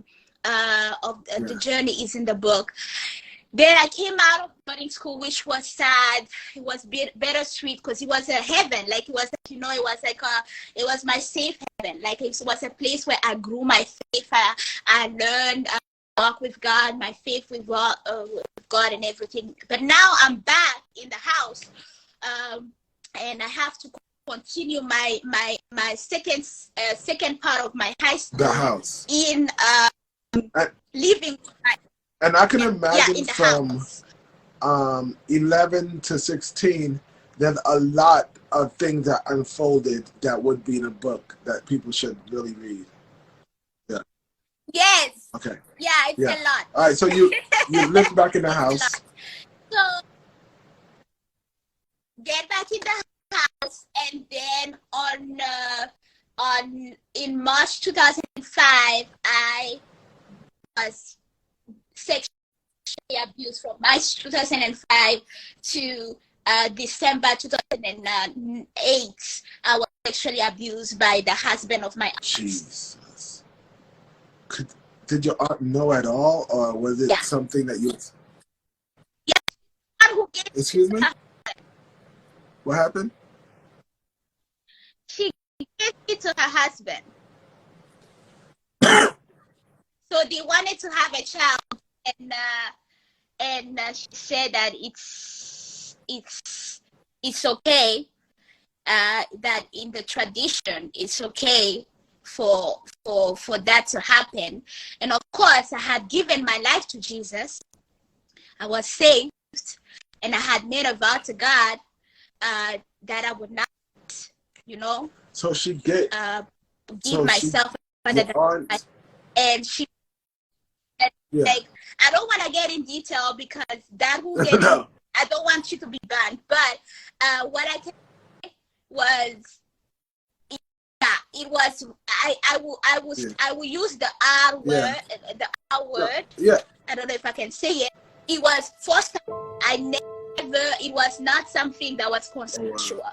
of the journey is in the book. Then I came out of boarding school, which was sad. It was bittersweet because it was a heaven. Like it was, it was like it was my safe heaven. Like it was a place where I grew my faith. I learned walk with God, my faith with God and everything. But now I'm back in the house, and I have to continue my second part of my high school. The house. In living. And I can imagine from 11 to 16, there's a lot of things that unfolded that would be in a book that people should really read. Yeah. Yes. Okay. Yeah, it's a lot. All right, so you lived back in the house. So get back in the house, and then in March 2005, I was sexually abused from March 2005 to December 2008. I was sexually abused by the husband of my aunt. Jesus. Did your aunt know at all, or was it something that you... Yeah. Excuse me? What happened? She gave it to her husband. So they wanted to have a child, and she said that it's okay, that in the tradition it's okay for that to happen. And of course, I had given my life to Jesus. I was saved, and I had made a vow to God that I would not, So she get give myself under the, and she. Like, I don't want to get in detail because that will get I don't want you to be banned. But what I can say was, it was I will use the R word, the R word. Yeah. I don't know if I can say it. It was first time. It was not something that was consensual.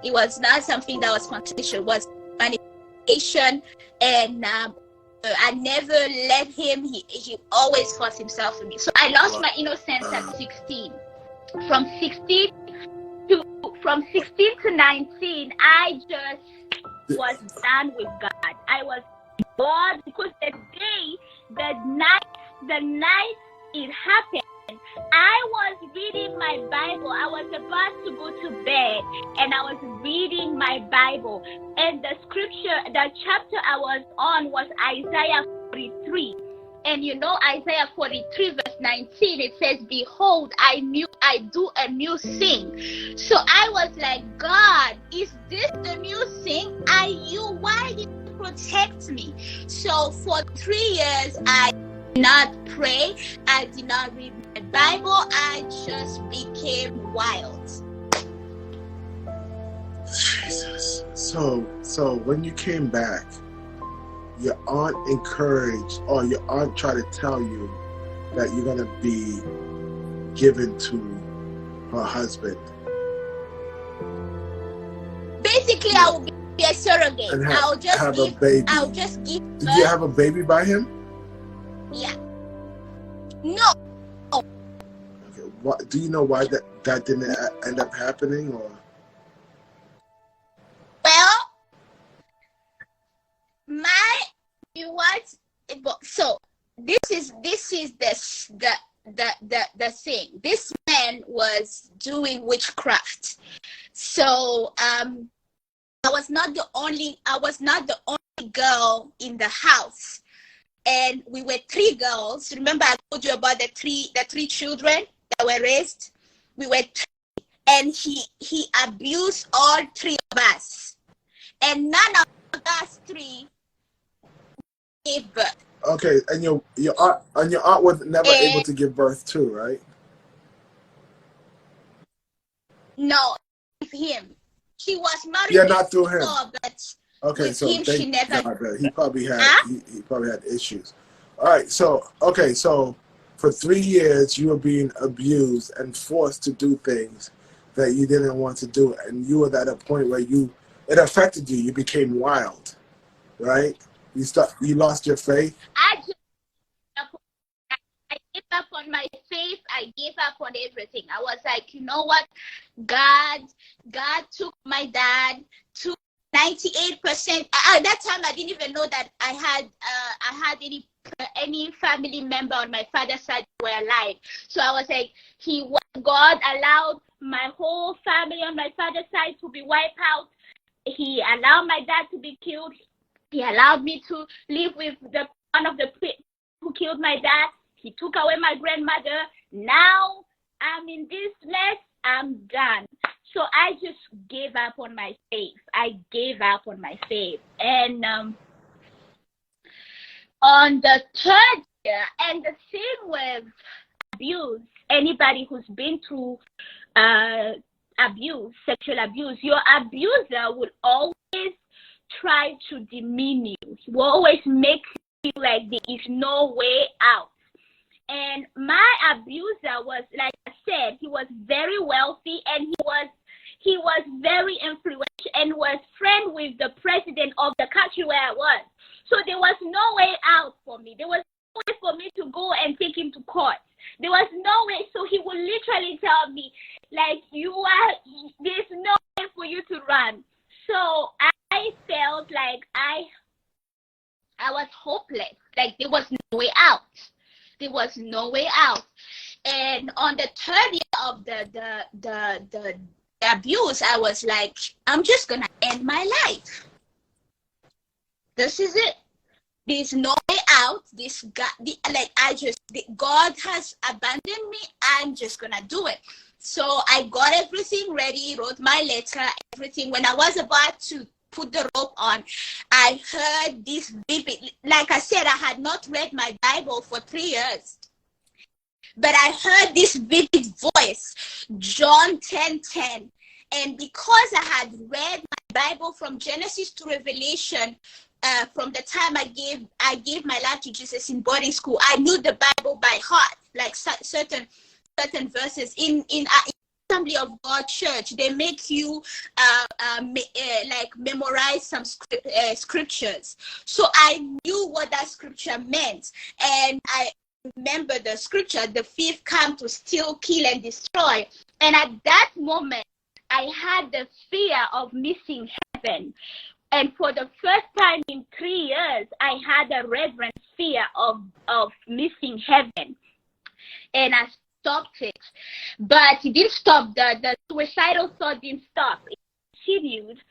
It was not something that was consensual. It was manipulation, and I never let him. He always forced himself on me. So I lost my innocence at 16. From 16 to 19, I just was done with God. I was bored because the night it happened, I was reading my Bible. I was about to go to bed, and I was reading my Bible. And the chapter I was on was Isaiah 43. And you know, Isaiah 43 verse 19, it says, behold, I do a new thing. So I was like, God, is this the new thing? Why did you protect me? So for 3 years, I did not pray. I did not read my Bible. I just became wild. Jesus. So when you came back, your aunt encouraged, or your aunt tried to tell you that you're gonna be given to her husband. Basically, I will be a surrogate. And I'll just have give, a baby. I'll just give Did you have a baby by him? Yeah. No. Okay. What, do you know why that didn't end up happening, or? Well, so this is the thing. This man was doing witchcraft. So I was not the only girl in the house, and we were 3 girls. Remember, I told you about the three children that were raised. We were 3, and he abused all 3 of us, and none of us 3 gave birth. Okay, and your aunt was never able to give birth too, right? No, with him. She was married. Yeah, not through him. Before, but okay, with so him, she never. God, he probably had he probably had issues. All right, so for 3 years you were being abused and forced to do things that you didn't want to do, and you were at a point where it affected you. You became wild, right? You lost your faith. I gave up on my faith. I gave up on everything. I was like, you know what? God took my dad to 98%. At that time, I didn't even know that I had any family member on my father's side who were alive. So I was like, God allowed my whole family on my father's side to be wiped out. He allowed my dad to be killed. He allowed me to live with one of the who killed my dad. He took away my grandmother. Now I'm in this mess. I'm done. So I just gave up on my faith. And on the 3rd year, and the thing with abuse, anybody who's been through sexual abuse, your abuser will always try to demean you. He will always make you feel like there is no way out. And my abuser was, like I said, he was very wealthy, and he was very influential, and was friend with the president of the country where I was. So there was no way out for me. There was no way for me to go and take him to court. There was no way. So he would literally tell me, like, there's no way for you to run. So I felt like I was hopeless. Like there was no way out. There was no way out. And on the 3rd year of the abuse, I was like, I'm just gonna end my life. This is it. There's no way out. God has abandoned me. I'm just gonna do it. So I got everything ready, wrote my letter, everything. When I was about to put the rope on, I heard this vivid, like I said, I had not read my Bible for 3 years. But I heard this vivid voice, John 10:10. And because I had read my Bible from Genesis to Revelation, from the time I gave my life to Jesus in boarding school, I knew the Bible by heart, like certain verses in Assembly of God Church. They make you like memorize some scriptures. So I knew what that scripture meant, and I remember the scripture: the thief come to steal, kill, and destroy. And at that moment, I had the fear of missing heaven. And for the first time in 3 years, I had a reverent fear of missing heaven. And I stopped it. But it didn't stop. The suicidal thought didn't stop. It continued.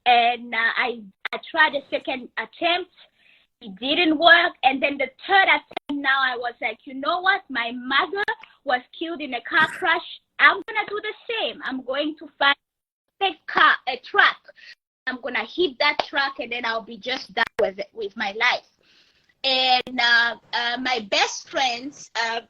And I tried a second attempt. it didn't work. And then the third attempt, now I was like, you know what? My mother was killed in a car crash. I'm going to do the same. I'm going to find a truck. I'm going to hit that truck, and then I'll be just done with my life. And my best friends, at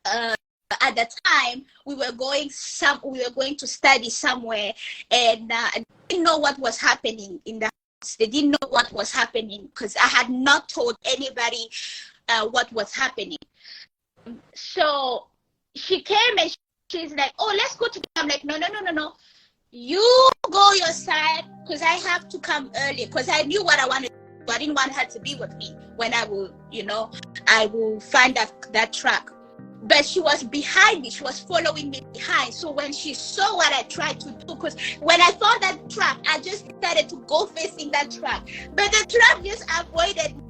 the time, we were going to study somewhere, and I didn't know what was happening in the house. They didn't know what was happening because I had not told anybody what was happening. So she came and she's like, "Oh, let's go together." I'm like, no. You go your side because I have to come early because I knew what I wanted. I didn't want her to be with me when I will find that truck. But she was behind me. She was following me behind. So when she saw what I tried to do, because when I saw that truck, I just started to go facing that truck. But the truck just avoided me.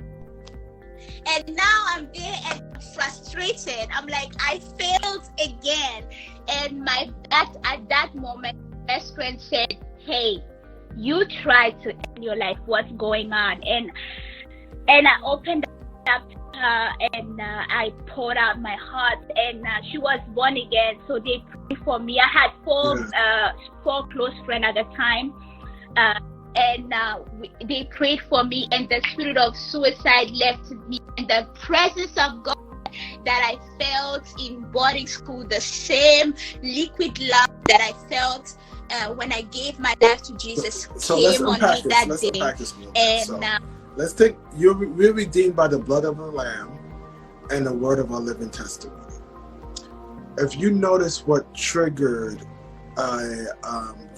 And now I'm there and I'm frustrated. I'm like, I failed again. And at that moment, my best friend said, "Hey, you tried to end your life. What's going on?" And I opened up to her and I poured out my heart, and she was born again. So they prayed for me. I had four close friends at the time, and they prayed for me, and the spirit of suicide left me. And the presence of God that I felt in boarding school, the same liquid love that I felt when I gave my life to Jesus, came on me that day. And let's take we're redeemed by the blood of the Lamb and the word of our living testimony. If you notice what triggered a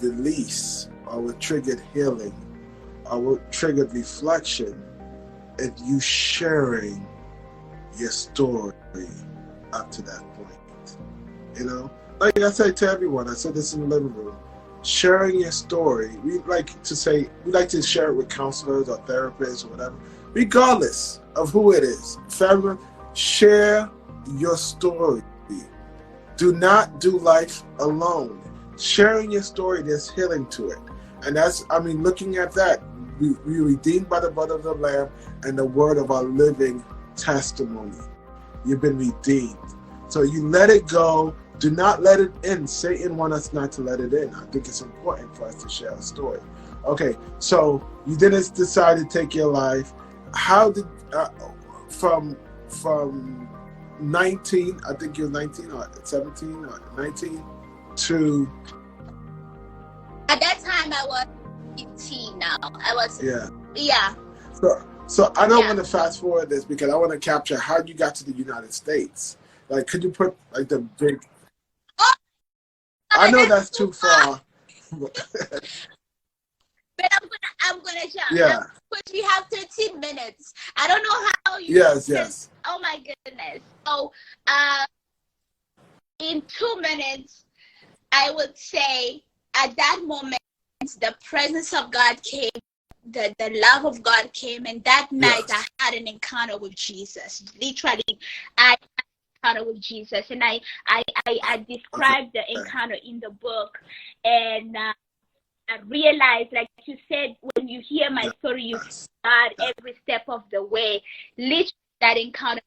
release, or what triggered healing, or what triggered reflection, if you sharing your story up to that point. You know, like I say to everyone, I said this in the living room, sharing your story, we like to share it with counselors or therapists or whatever, regardless of who it is. Family, share your story. Do not do life alone. Sharing your story, there's healing to it. And that's, looking at that, we redeemed by the blood of the Lamb and the word of our living testimony. You've been redeemed. So you let it go. Do not let it in. Satan wants us not to let it in. I think it's important for us to share a story. Okay, so you didn't decide to take your life. How did, from 19, I think you're 19 or 17 or 19 to... At that time, I was 15 now. Yeah. So I don't want to fast forward this because I want to capture how you got to the United States. Like, could you put like the big... I know that's too far. But I'm gonna jump. Yeah. But we have 13 minutes. I don't know how you... Yes. Oh my goodness. So, in 2 minutes, I would say at that moment, the presence of God came, the love of God came, and that night I had an encounter with Jesus. Literally, I had an encounter with Jesus, and I described the encounter in the book, and I realized, like you said, when you hear my story, you see God every step of the way. Literally, that encounter,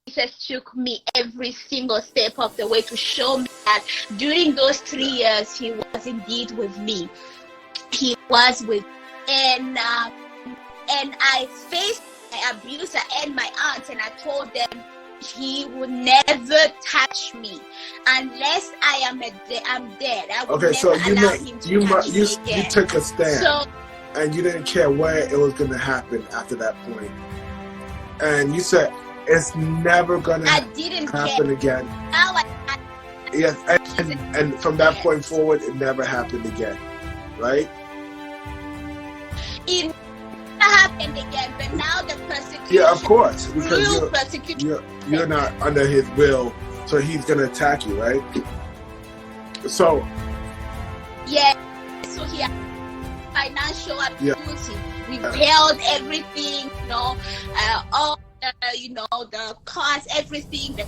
Jesus took me every single step of the way to show me that during those 3 years, He was indeed with me. He was with me. And I faced my abuser and my aunts, and I told them He would never touch me unless I'm dead. I would never allow Him to touch me again. You took a stand, and you didn't care where it was going to happen after that point. And you said, it's never going to happen again. Now yes, and from that point forward, it never happened again, right? It never happened again, but now the persecution. Yeah, of course, because you're not under His will, so He's going to attack you, right? So. Yeah, so He had financial abuse. We held everything, all. The cars, everything,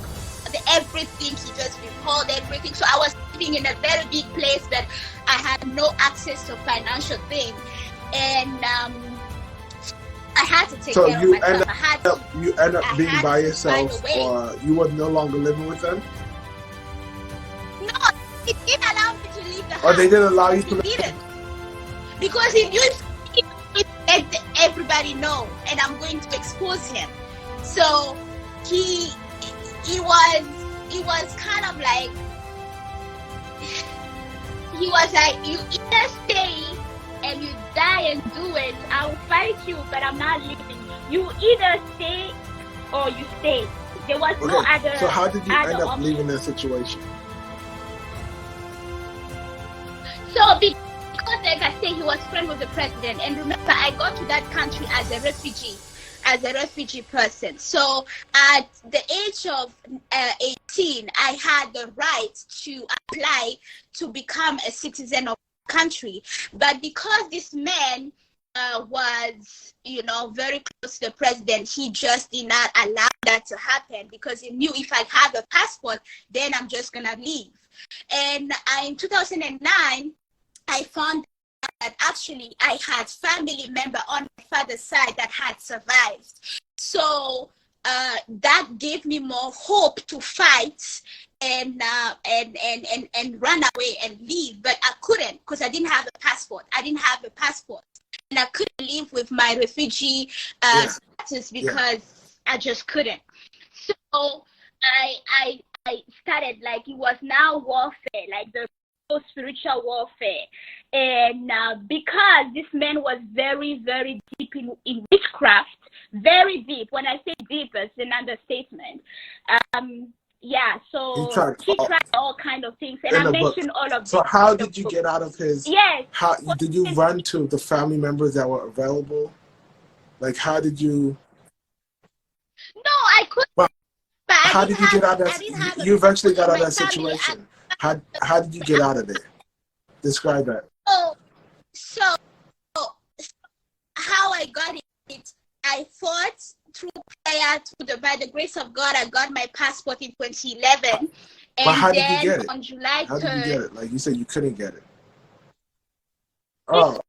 everything. He just withheld everything. So I was living in a very big place that I had no access to financial things. And I had to take So care of you myself. you end up I being had by to find yourself, a way. or you were no longer living with them, No, he didn't allow me to leave the house. or they didn't allow you to He live? didn't. Because if you let everybody know, and I'm going to expose him. So he was kind of like, he was like, you either stay and you die and do it, I'll fight you, but I'm not leaving. You either stay or you stay. There was no other. So how did you end up option. leaving that situation? So because, like I say, he was friend with the president, and remember, I got to that country as a refugee person. So at the age of 18, I had the right to apply to become a citizen of the country. But because this man was, very close to the president, he just did not allow that to happen, because he knew if I have a passport, then I'm just gonna leave. And in 2009, I found that actually I had family member on my father's side that had survived. So that gave me more hope to fight and run away and leave. But I couldn't, because I didn't have a passport. And I couldn't live with my refugee status because I just couldn't. So I started, like, it was now warfare, like the spiritual warfare. And because this man was very, very deep in witchcraft, very deep. When I say deep, it's an understatement. So he tried all kind of things, and I mentioned all of So this. how did you get out of his? Yes. How did you run to the family members that were available? Like, how did you? No, I couldn't. Well, but how did you get out of that? You eventually got out of that situation. How did you get out of there? Describe that. So how I got it, I fought through prayer. By the grace of God, I got my passport in 2011. But how did you get it? On July 3rd, how did you get it? Like you said, you couldn't get it. Oh,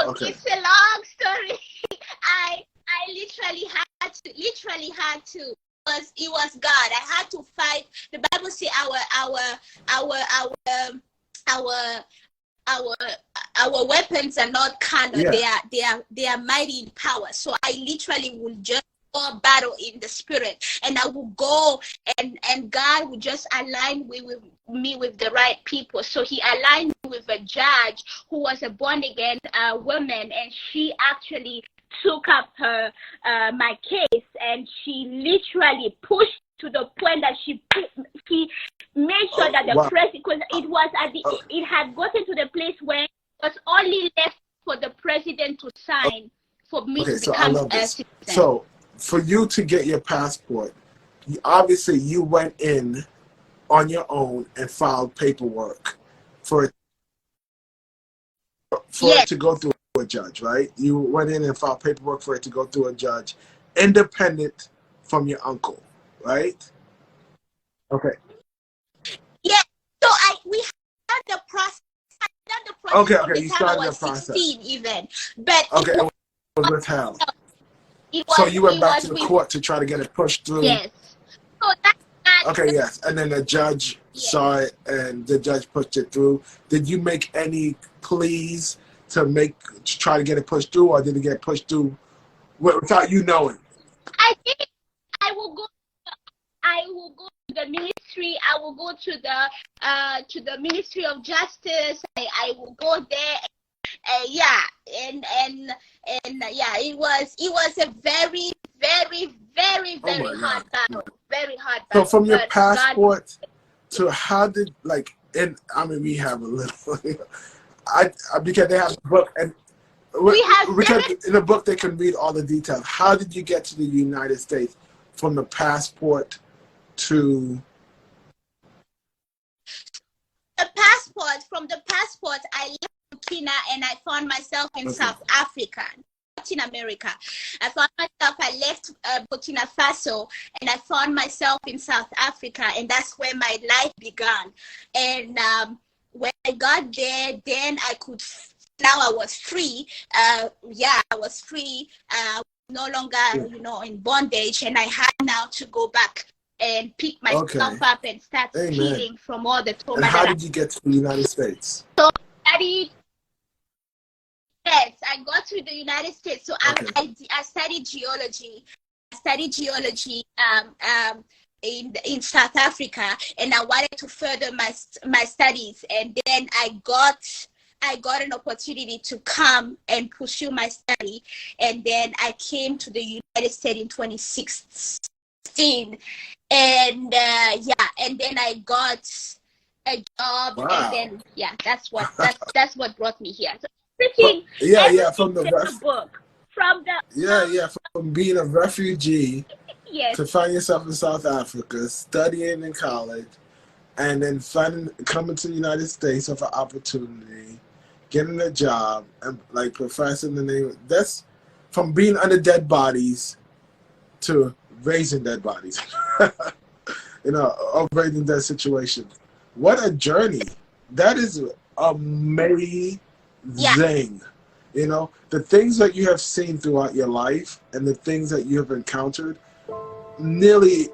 okay. It's a long story. I literally had to. It was God. I had to fight. The Bible says our weapons are not carnal. Yeah. They are mighty in power. So I literally will just go battle in the spirit, and I will go and God will just align me with the right people. So he aligned me with a judge who was a born again woman, and she actually took up my case, and she literally pushed to the point that she made sure that the president, because it was it had gotten to the place where it was only left for the president to sign for me to become a citizen. So for you to get your passport, you went in on your own and filed paperwork for it to go through a judge, right? You went in and filed paperwork for it to go through a judge, independent from your uncle, right? Okay. Yeah. So we had the process. Okay. You started the process. 16 even, but okay, it was withheld. So you went back to the court to try to get it pushed through. Yes. So that. Okay. Yes, and then the judge saw it, and the judge pushed it through. Did you make any pleas to try to get it pushed through, or did it get pushed through without you knowing? I think I will go to the ministry. I will go to the Ministry of Justice. I will go there. It was a very, very, very, very hard battle. Very hard battle. So from your passport to how did we have a little. Because they have a book, and because in the book they can read all the details. How did you get to the United States from the passport to the passport? From the passport, I left Burkina and I found myself in South Africa, Latin America. I left Burkina Faso and I found myself in South Africa, and that's where my life began. And when I got there, then I was free. I was free. no longer, in bondage, and I had now to go back and pick myself up and start healing from all the trauma. And how did you get to the United States? So I got to the United States. So I studied geology. In South Africa, and I wanted to further my studies, and then I got an opportunity to come and pursue my study, and then I came to the United States in 2016, and then I got a job, and then that's what brought me here. So from being a refugee to find yourself in South Africa, studying in college, and then coming to the United States with an opportunity, getting a job, and like professing the name. That's from being under dead bodies to raising dead bodies. Of raising that situation. What a journey! That is amazing. The things that you have seen throughout your life and the things that you have encountered, nearly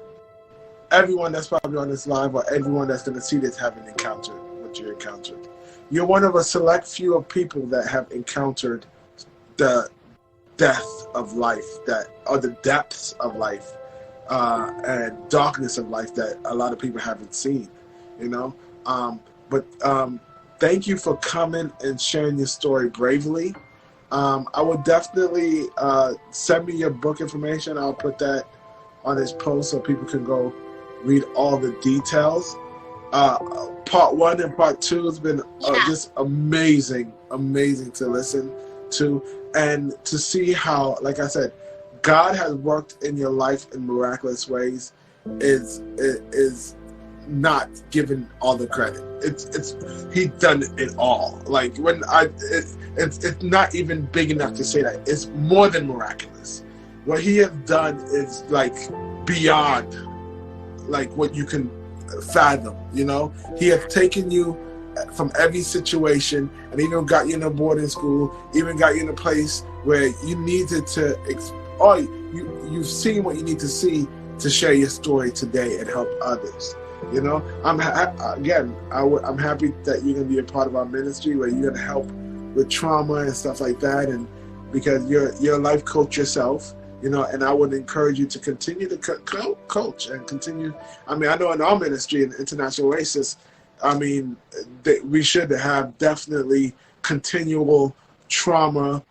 everyone that's probably on this live or everyone that's going to see this haven't encountered what you encountered. You're one of a select few of people that have encountered the death of life, or the depths of life and darkness of life that a lot of people haven't seen, But thank you for coming and sharing your story bravely. I will definitely send me your book information. I'll put that on this post so people can go read all the details. Part 1 and part 2 has been just amazing to listen to, and to see how, like I said, God has worked in your life in miraculous ways is not given all the credit. He done it all. Like it's not even big enough to say that. It's more than miraculous. What he has done is like beyond like what you can fathom. He has taken you from every situation and even got you in a boarding school, even got you in a place where you needed to you've seen what you need to see to share your story today and help others. I'm happy that you're gonna be a part of our ministry where you're gonna help with trauma and stuff like that, and because you're a life coach yourself, and I would encourage you to continue to coach and continue. I know in our ministry in International Racists, we should have definitely continual trauma,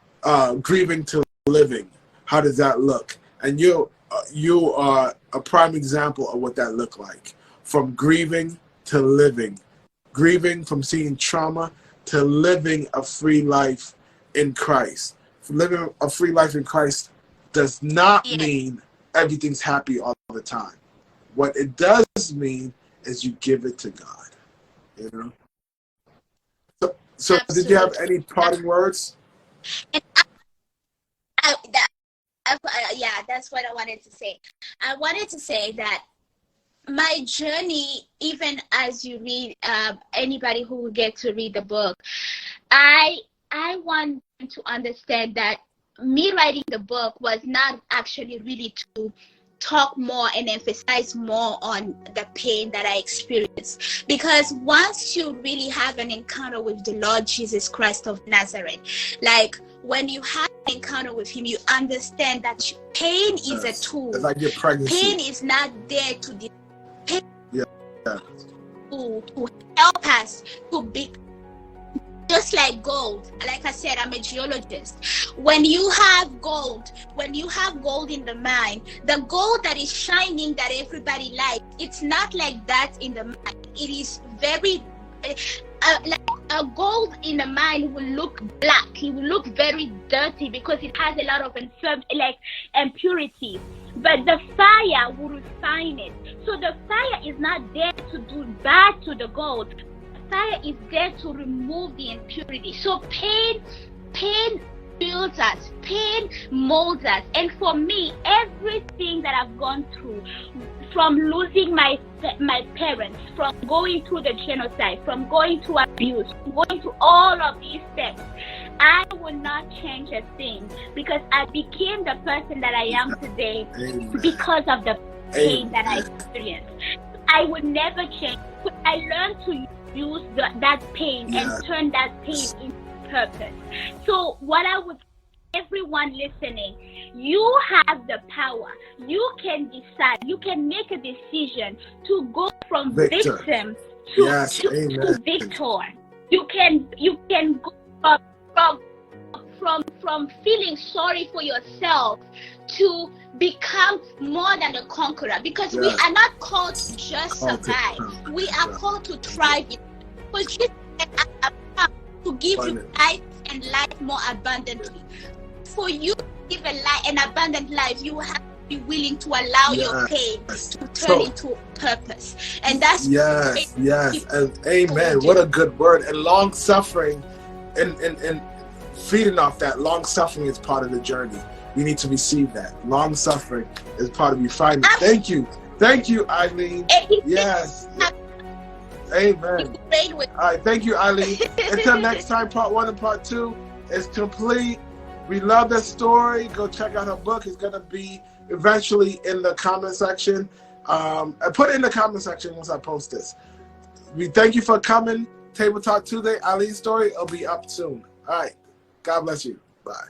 grieving to living. How does that look? And you are a prime example of what that looked like. From grieving to living, grieving from seeing trauma to living a free life in Christ. Living a free life in Christ does not mean everything's happy all the time. What it does mean is you give it to God. So did you have any parting words? That's what I wanted to say. I wanted to say that my journey, even as you read, anybody who will get to read the book, I want them to understand that me writing the book was not actually really to talk more and emphasize more on the pain that I experienced. Because once you really have an encounter with the Lord Jesus Christ of Nazareth, like when you have an encounter with him, you understand that pain is a tool. It's like your pregnancy. Pain is not there to to help us to be just like gold. Like I said, I'm a geologist. When you have gold in the mine, the gold that is shining that everybody likes, it's not like that in the mine. It is very like a gold in the mine will look black. It will look very dirty because it has a lot of impurities. But the fire will refine it. So the fire is not there to do bad to the gold. The fire is there to remove the impurity. So pain builds us. Pain molds us. And for me, everything that I've gone through, from losing my parents, from going through the genocide, from going through abuse, from going through all of these steps, I will not change a thing because I became the person that I am today because of the pain that I experienced. I would never change. But I learned to use that pain and turn that pain into purpose. So what I would everyone listening, you have the power. You can decide. You can make a decision to go from victim to victor. You can go from feeling sorry for yourself to become more than a conqueror, because we are not called to just survive. We are called to thrive. Because Jesus said, I have come to give you life and life more abundantly. For you to live an abundant life, you have to be willing to allow your pain to turn into purpose. And that's and amen. What a good word. And long suffering and feeding off that. Long suffering is part of the journey. We need to receive that. Long suffering is part of refinement. Thank you, Aline. Yes. Amen. All right, thank you, Aline. Until next time, part 1 and part 2 is complete. We love the story. Go check out her book. It's going to be eventually in the comment section. I put it in the comment section once I post this. We thank you for coming. Table Talk Tuesday, Aline's story will be up soon. All right. God bless you. Bye.